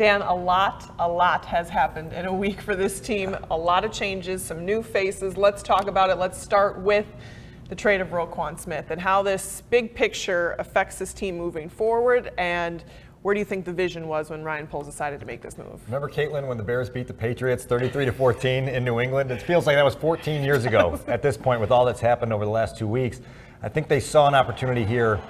Dan, a lot has happened in a week for this team. A lot of changes, some new faces. Let's talk about it. Let's start with the trade of Roquan Smith and how this big picture affects this team moving forward. And where do you think the vision was when Ryan Poles decided to make this move? Remember, Kaitlin, when the Bears beat the Patriots 33-14 in New England? It feels like that was 14 years ago at this point with all that's happened over the last 2 weeks. I think they saw an opportunity here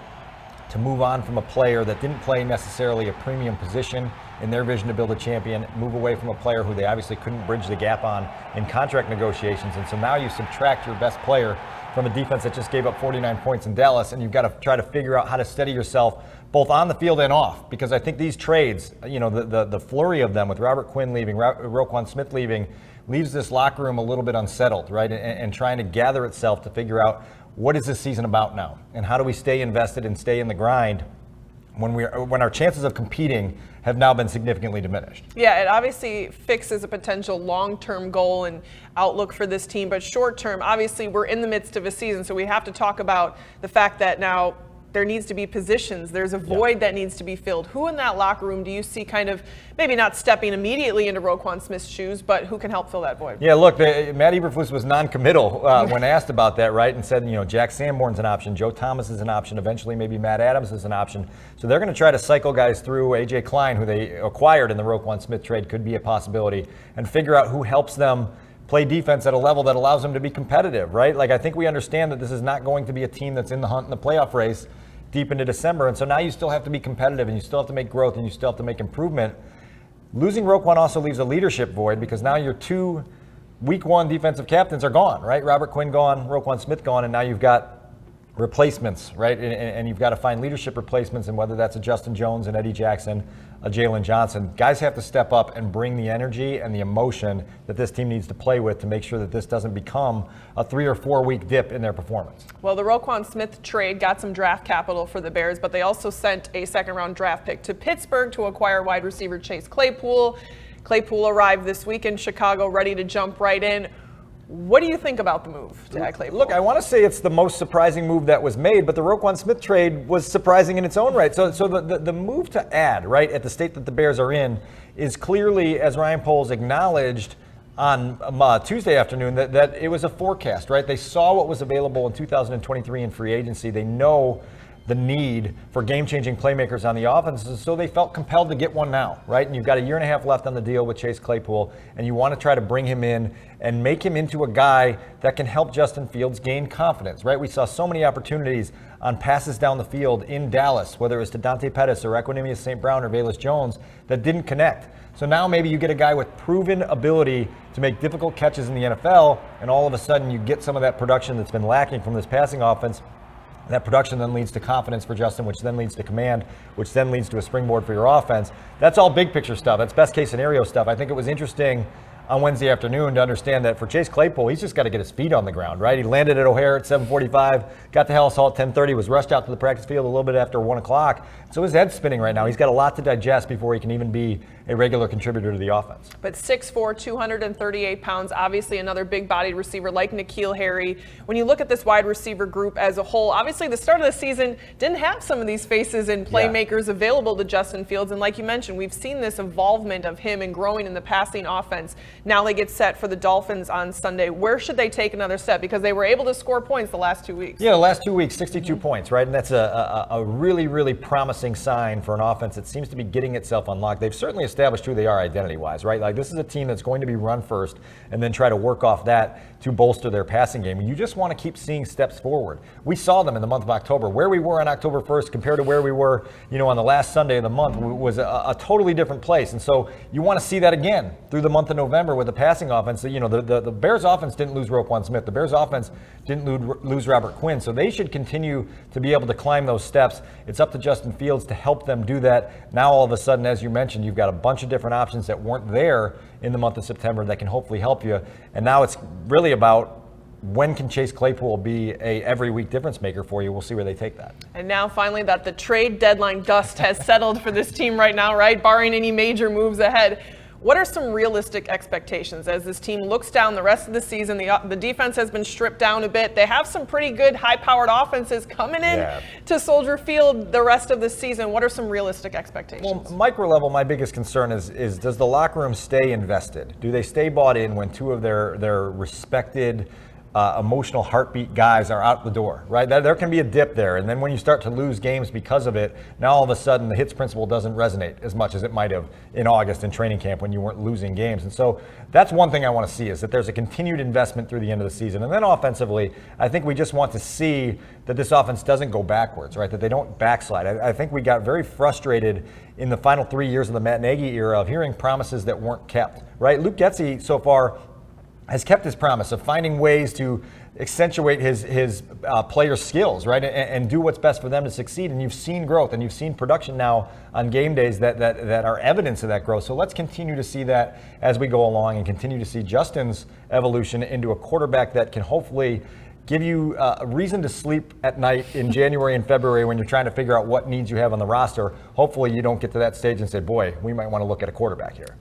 to move on from a player that didn't play necessarily a premium position in their vision to build a champion, move away from a player who they obviously couldn't bridge the gap on in contract negotiations. And so now you subtract your best player from a defense that just gave up 49 points in Dallas, and you've got to try to figure out how to steady yourself both on the field and off. Because I think these trades, the flurry of them with Robert Quinn leaving, Roquan Smith leaving, leaves this locker room a little bit unsettled, right? And trying to gather itself to figure out what is this season about now, and how do we stay invested and stay in the grind when our chances of competing have now been significantly diminished. Yeah, it obviously fixes a potential long-term goal and outlook for this team, but short-term, obviously we're in the midst of a season, so we have to talk about the fact that now there needs to be positions. There's a void that needs to be filled. Who in that locker room do you see kind of maybe not stepping immediately into Roquan Smith's shoes, but who can help fill that void? Yeah, look, Matt Eberflus was non-committal when asked about that, right? And said, Jack Sanborn's an option, Joe Thomas is an option, eventually maybe Matt Adams is an option. So they're going to try to cycle guys through. A.J. Klein, who they acquired in the Roquan Smith trade, could be a possibility, and figure out who helps them play defense at a level that allows them to be competitive, right? Like, I think we understand that this is not going to be a team that's in the hunt in the playoff race deep into December. And so now you still have to be competitive, and you still have to make growth, and you still have to make improvement. Losing Roquan also leaves a leadership void, because now your two week one defensive captains are gone, right? Robert Quinn gone, Roquan Smith gone, and now you've got replacements, right? And you've got to find leadership replacements, and whether that's a Justin Jones and Eddie Jackson, a Jalen Johnson. Guys have to step up and bring the energy and the emotion that this team needs to play with to make sure that this doesn't become a 3 or 4 week dip in their performance. Well, the Roquan Smith trade got some draft capital for the Bears, but they also sent a second-round draft pick to Pittsburgh to acquire wide receiver Chase Claypool. Claypool arrived this week in Chicago, ready to jump right in. What do you think about the move to add Claypool? Look, I want to say it's the most surprising move that was made, but the Roquan Smith trade was surprising in its own right. So the move to add, right, at the state that the Bears are in, is clearly, as Ryan Poles acknowledged on Tuesday afternoon, that it was a forecast, right? They saw what was available in 2023 in free agency. They know the need for game-changing playmakers on the offense, so they felt compelled to get one now, right? And you've got a year and a half left on the deal with Chase Claypool, and you want to try to bring him in and make him into a guy that can help Justin Fields gain confidence, right? We saw so many opportunities on passes down the field in Dallas, whether it was to Dante Pettis or Equanimeous St. Brown or Velus Jones, that didn't connect. So now maybe you get a guy with proven ability to make difficult catches in the NFL, and all of a sudden you get some of that production that's been lacking from this passing offense. That production then leads to confidence for Justin, which then leads to command, which then leads to a springboard for your offense. That's all big picture stuff. That's best case scenario stuff. I think it was interesting on Wednesday afternoon to understand that for Chase Claypool, he's just got to get his feet on the ground, right? He landed at O'Hare at 7:45, got to Hallis Hall at 10:30, was rushed out to the practice field a little bit after 1 o'clock. So his head's spinning right now. He's got a lot to digest before he can even be a regular contributor to the offense. But 6'4", 238 pounds, obviously another big-bodied receiver like N'Keal Harry. When you look at this wide receiver group as a whole, obviously the start of the season didn't have some of these faces and playmakers available to Justin Fields. And like you mentioned, we've seen this involvement of him and growing in the passing offense. Now they get set for the Dolphins on Sunday. Where should they take another step? Because they were able to score points the last 2 weeks. Yeah, the last 2 weeks, 62 points, right? And that's a really, really promising sign for an offense that seems to be getting itself unlocked. They've certainly established who they are identity-wise, right? Like, this is a team that's going to be run first and then try to work off that to bolster their passing game. You just want to keep seeing steps forward. We saw them in the month of October. Where we were on October 1st compared to where we were, on the last Sunday of the month was a totally different place. And so you want to see that again through the month of November with the passing offense. The Bears offense didn't lose Roquan Smith. The Bears offense didn't lose Robert Quinn. So they should continue to be able to climb those steps. It's up to Justin Fields to help them do that. Now all of a sudden, as you mentioned, you've got a bunch of different options that weren't there in the month of September that can hopefully help you. And now it's really about when can Chase Claypool be a every week difference maker for you. We'll see where they take that. And now finally that the trade deadline dust has settled for this team right now, right? Barring any major moves ahead. What are some realistic expectations as this team looks down the rest of the season? The defense has been stripped down a bit. They have some pretty good high-powered offenses coming in to Soldier Field the rest of the season. What are some realistic expectations? Well, micro level, my biggest concern is does the locker room stay invested? Do they stay bought in when two of their respected emotional heartbeat guys are out the door, right? There can be a dip there. And then when you start to lose games because of it, now all of a sudden the hits principle doesn't resonate as much as it might have in August in training camp when you weren't losing games. And so that's one thing I want to see, is that there's a continued investment through the end of the season. And then offensively, I think we just want to see that this offense doesn't go backwards, right? That they don't backslide. I think we got very frustrated in the final 3 years of the Matt Nagy era of hearing promises that weren't kept, right? Luke Getsy so far has kept his promise of finding ways to accentuate his players' skills, right, and do what's best for them to succeed. And you've seen growth, and you've seen production now on game days that are evidence of that growth. So let's continue to see that as we go along, and continue to see Justin's evolution into a quarterback that can hopefully give you a reason to sleep at night in January and February when you're trying to figure out what needs you have on the roster. Hopefully you don't get to that stage and say, boy, we might want to look at a quarterback here.